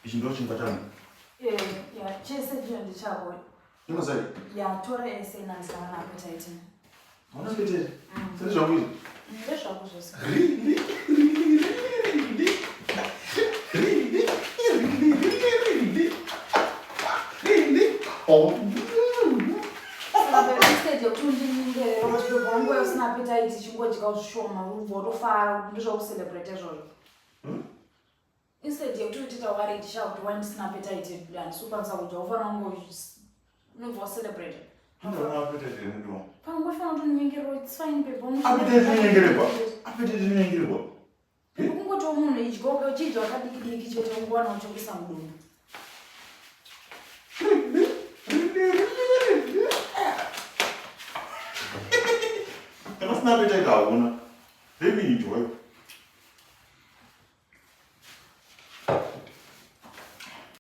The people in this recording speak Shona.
Ichi ndo chingwatani. Yeah, chese ndechako. Unozai? Yeah, tora ese nanisana na appetite. Una appetite? Sasa zvakuzi? Ndechako zvose. Oh. Saka instead yokutundinyingere ukuthi bonke usina appetite chingodya ushoma uvotofara ndizvo kucelebrate izvozvo. Instead yokuti tawareidisha kuti wine sina appetite yani sukwanisa kudya ufanira unobva celebrate. Handana appetite ndo. Pangofana kuti nyingero it's fine people. Appetite nyingerewa. Appetite nyingerewa. Kungoti munhu idyoka uchidya wakadiki chete ungowana uchokisa mudumbu. Kana sina appetite hauna. Maybe enjoy.